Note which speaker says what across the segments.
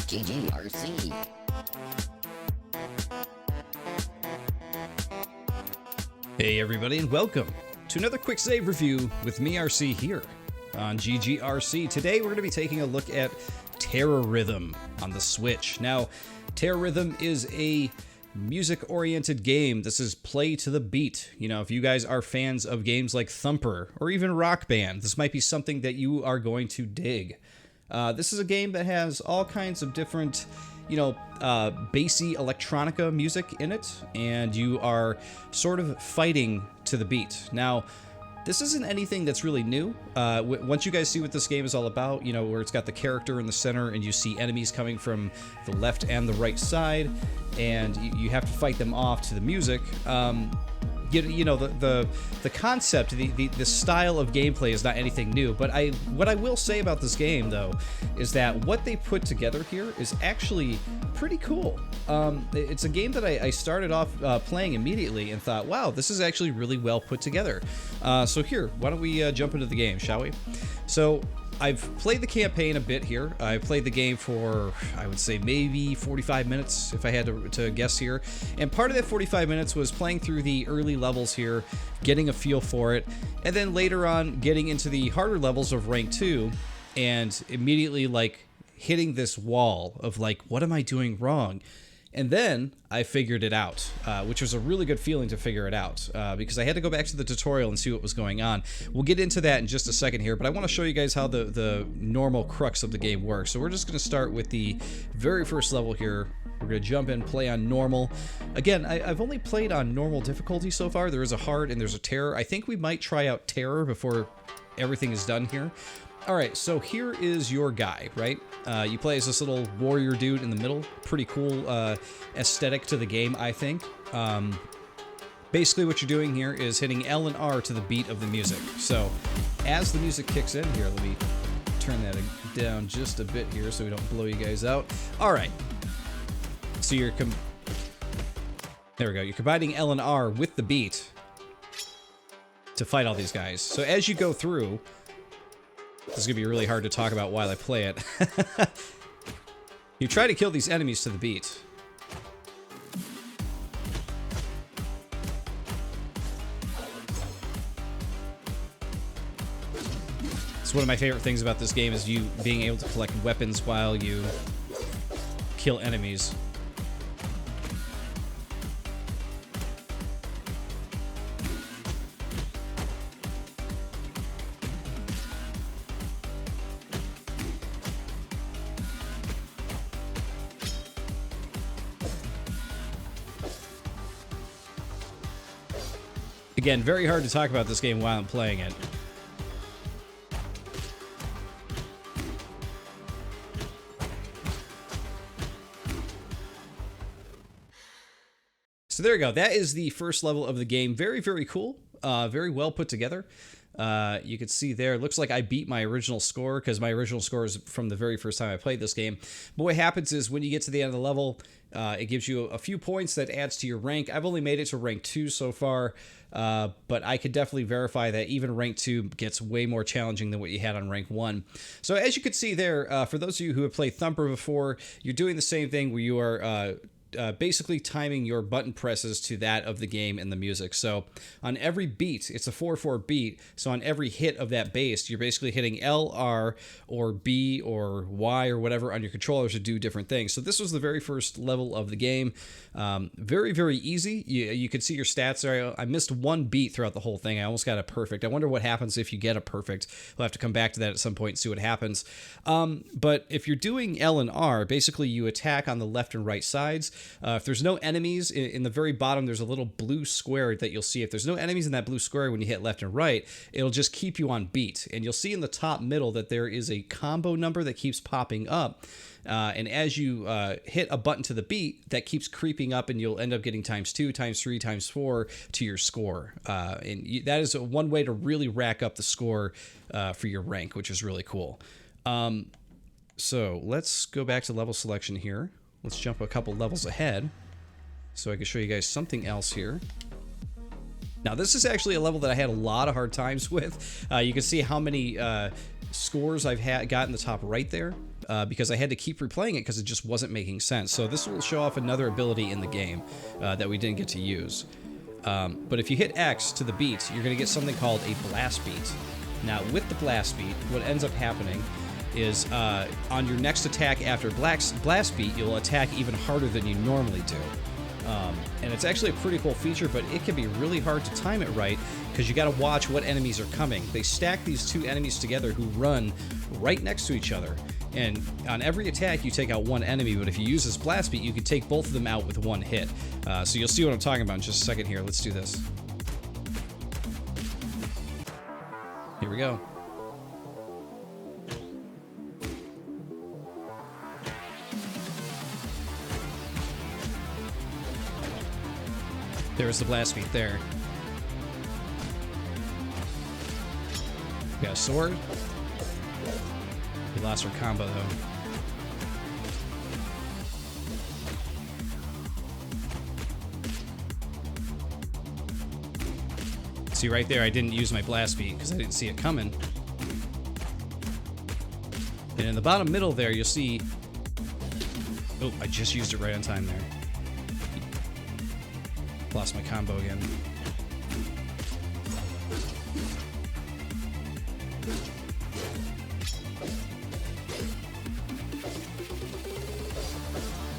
Speaker 1: GGRC.
Speaker 2: Hey everybody, and welcome to another QuickSave review with me, RC, here on GGRC. Today we're going to be taking a look at Terrorhythm on the Switch. Now, Terrorhythm is a music-oriented game. This is play to the beat. You know, if you guys are fans of games like Thumper or even Rock Band, this might be something that you are going to dig. This is a game that has all kinds of different, bassy electronica music in it, and you are sort of fighting to the beat. Now, this isn't anything that's really new. Once you guys see what this game is all about, you know, where it's got the character in the center and you see enemies coming from the left and the right side, and you have to fight them off to the music. The concept, the style of gameplay is not anything new, but what I will say about this game, though, is that what they put together here is actually pretty cool. It's a game that I started off playing immediately and thought, wow, this is actually really well put together. So here, why don't we jump into the game, shall we? So I've played the campaign a bit here. I played the game for, I would say, maybe 45 minutes, if I had to guess here. And part of that 45 minutes was playing through the early levels here, getting a feel for it, and then later on getting into the harder levels of Rank 2, and immediately, hitting this wall of, what am I doing wrong? And then I figured it out, which was a really good feeling to figure it out, because I had to go back to the tutorial and see what was going on. We'll get into that in just a second here, but I want to show you guys how the normal crux of the game works. So we're just going to start with the very first level here. We're going to jump in, play on normal. Again, I've only played on normal difficulty so far. There is a hard and there's a terror. I think we might try out terror before everything is done here. Alright, so here is your guy, right? You play as this little warrior dude in the middle. Pretty cool aesthetic to the game, I think. Basically what you're doing here is hitting L and R to the beat of the music. So, as the music kicks in, here, let me turn that down just a bit here so we don't blow you guys out. Alright. So you're there we go. You're combining L and R with the beat to fight all these guys. So as you go through, this is going to be really hard to talk about while I play it. You try to kill these enemies to the beat. It's one of my favorite things about this game is you being able to collect weapons while you kill enemies. Again, very hard to talk about this game while I'm playing it. So there you go. That is the first level of the game. Very, very cool. Very well put together. You can see there, it looks like I beat my original score because my original score is from the very first time I played this game. But what happens is when you get to the end of the level, it gives you a few points that adds to your rank. I've only made it to rank 2 so far, but I could definitely verify that even rank 2 gets way more challenging than what you had on rank 1. So as you can see there, for those of you who have played Thumper before, you're doing the same thing where you are basically timing your button presses to that of the game and the music. So on every beat, it's a 4/4 beat, so on every hit of that bass, you're basically hitting L, R, or B, or Y, or whatever on your controller to do different things. So this was the very first level of the game. Very, very easy. You can see your stats there. I missed one beat throughout the whole thing. I almost got a perfect. I wonder what happens if you get a perfect. We'll have to come back to that at some point and see what happens. But if you're doing L and R, basically you attack on the left and right sides. If there's no enemies, in the very bottom there's a little blue square that you'll see. If there's no enemies in that blue square when you hit left and right, it'll just keep you on beat. And you'll see in the top middle that there is a combo number that keeps popping up. And as you hit a button to the beat, that keeps creeping up, and you'll end up getting ×2, ×3, ×4 to your score. And that is one way to really rack up the score for your rank, which is really cool. So let's go back to level selection here. Let's jump a couple levels ahead so I can show you guys something else here. Now, this is actually a level that I had a lot of hard times with. You can see how many scores I've got in the top right there because I had to keep replaying it because it just wasn't making sense. So this will show off another ability in the game that we didn't get to use. But if you hit X to the beat, you're going to get something called a blast beat. Now, with the blast beat, what ends up happening is on your next attack after blast beat, you'll attack even harder than you normally do. And it's actually a pretty cool feature, but it can be really hard to time it right because you got to watch what enemies are coming. They stack these two enemies together who run right next to each other. And on every attack, you take out one enemy, but if you use this blast beat, you can take both of them out with one hit. So you'll see what I'm talking about in just a second here. Let's do this. Here we go. There's the blast beat there. We got a sword. We lost our combo though. See right there, I didn't use my blast beat because I didn't see it coming. And in the bottom middle there, you'll see... Oh, I just used it right on time there. Lost my combo again.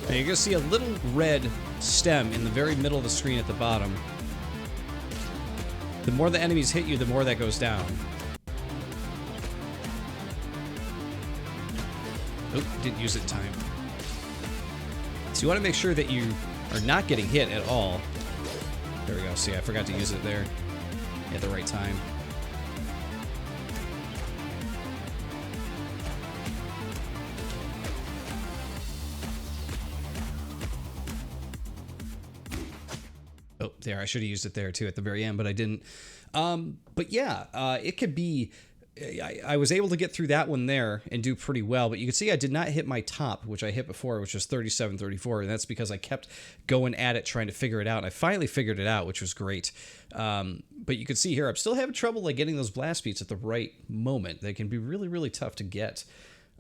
Speaker 2: Now you're going to see a little red stem in the very middle of the screen at the bottom. The more the enemies hit you, the more that goes down. Oop, didn't use it in time. So you want to make sure that you are not getting hit at all. There we go. See, I forgot to use it there at the right time. Oh, there. I should have used it there too at the very end, but I didn't. But yeah, it could be... I was able to get through that one there and do pretty well, but you can see I did not hit my top, which I hit before, which was 37-34, and that's because I kept going at it trying to figure it out, and I finally figured it out, which was great. But you can see here, I'm still having trouble like getting those blast beats at the right moment. They can be really, really tough to get.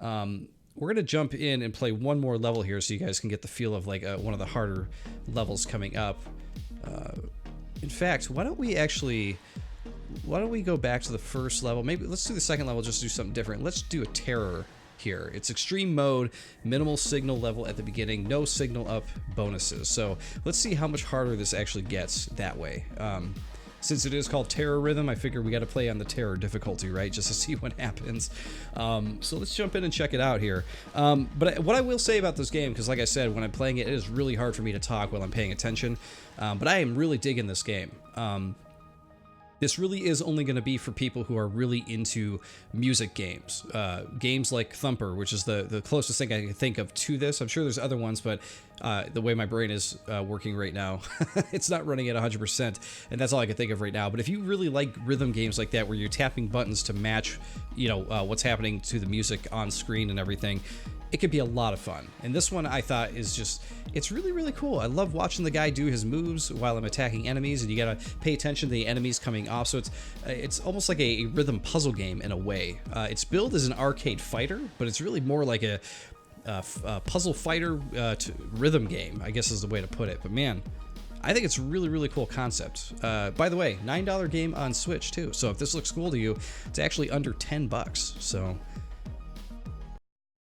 Speaker 2: We're going to jump in and play one more level here so you guys can get the feel of like one of the harder levels coming up. In fact, why don't we go back to the first level? Maybe let's do the second level, just do something different. Let's do a terror here. It's extreme mode, minimal signal level at the beginning, no signal up bonuses. So let's see how much harder this actually gets that way. Since it is called Terrorhythm, I figure we got to play on the terror difficulty, right? Just to see what happens. So let's jump in and check it out here. But what I will say about this game, because like I said, when I'm playing it, it is really hard for me to talk while I'm paying attention. But I am really digging this game. This really is only going to be for people who are really into music games. Games like Thumper, which is the closest thing I can think of to this. I'm sure there's other ones, but the way my brain is working right now, it's not running at 100%, and that's all I can think of right now. But if you really like rhythm games like that, where you're tapping buttons to match, what's happening to the music on screen and everything, it could be a lot of fun. And this one I thought is just, it's really, really cool. I love watching the guy do his moves while I'm attacking enemies, and you gotta pay attention to the enemies coming off. So it's almost like a rhythm puzzle game in a way. It's billed as an arcade fighter, but it's really more like a puzzle fighter rhythm game, I guess is the way to put it. But man, I think it's a really, really cool concept. By the way, $9 game on Switch too. So if this looks cool to you, it's actually under 10 bucks. So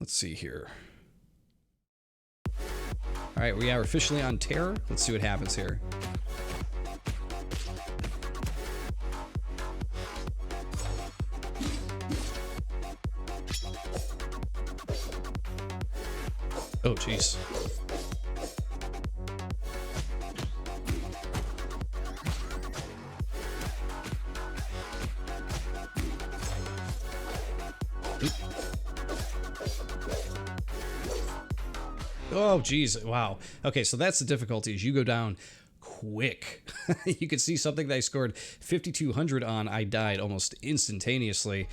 Speaker 2: let's see here. All right, we are officially on Terror. Let's see what happens here. Oh, jeez. Oh, geez. Wow. Okay, so that's the difficulty, is you go down quick. You can see something that I scored 5,200 on. I died almost instantaneously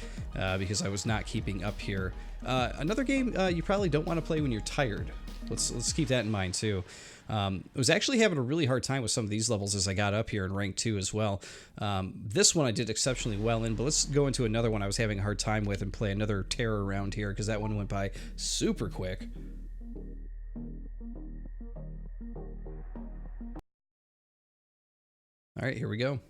Speaker 2: because I was not keeping up here. Another game you probably don't want to play when you're tired. Let's keep that in mind too. I was actually having a really hard time with some of these levels as I got up here in rank 2 as well. This one I did exceptionally well in, but let's go into another one I was having a hard time with and play another terror round here, because that one went by super quick. All right, here we go.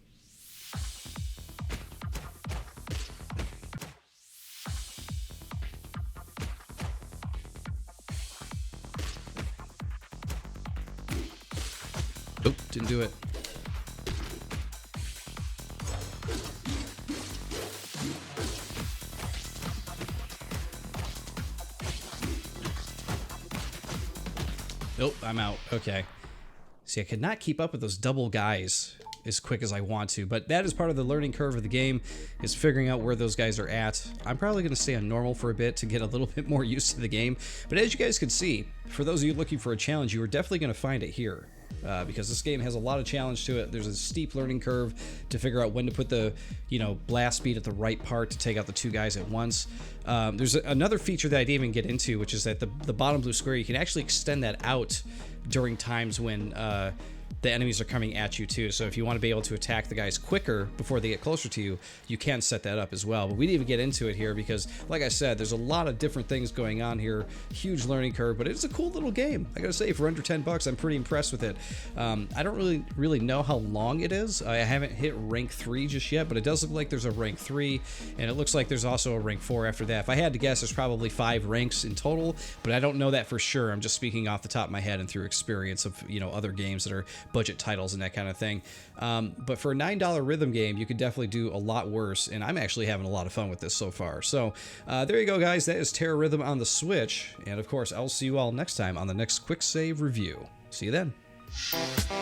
Speaker 2: Nope, didn't do it. Nope, I'm out. Okay. See, I could not keep up with those double guys as quick as I want to, but that is part of the learning curve of the game, is figuring out where those guys are at. I'm probably going to stay on normal for a bit to get a little bit more used to the game, but as you guys can see, for those of you looking for a challenge, you are definitely going to find it here. Because this game has a lot of challenge to it. There's a steep learning curve to figure out when to put the, blast beat at the right part to take out the two guys at once. There's another feature that I didn't even get into, which is that the bottom blue square, you can actually extend that out during times when the enemies are coming at you too. So if you want to be able to attack the guys quicker before they get closer to you, you can set that up as well. But we didn't even get into it here because, like I said, there's a lot of different things going on here. Huge learning curve, but it's a cool little game. I gotta say, for under 10 bucks, I'm pretty impressed with it. I don't really know how long it is. I haven't hit rank 3 just yet, but it does look like there's a rank 3, and it looks like there's also a rank 4 after that. If I had to guess, there's probably 5 ranks in total, but I don't know that for sure. I'm just speaking off the top of my head and through experience of other games that are budget titles and that kind of thing. But for a $9 rhythm game, you could definitely do a lot worse, and I'm actually having a lot of fun with this so far. So there you go, guys. That is Terrorhythm on the Switch, and of course, I'll see you all next time on the next Quick Save Review. See you then.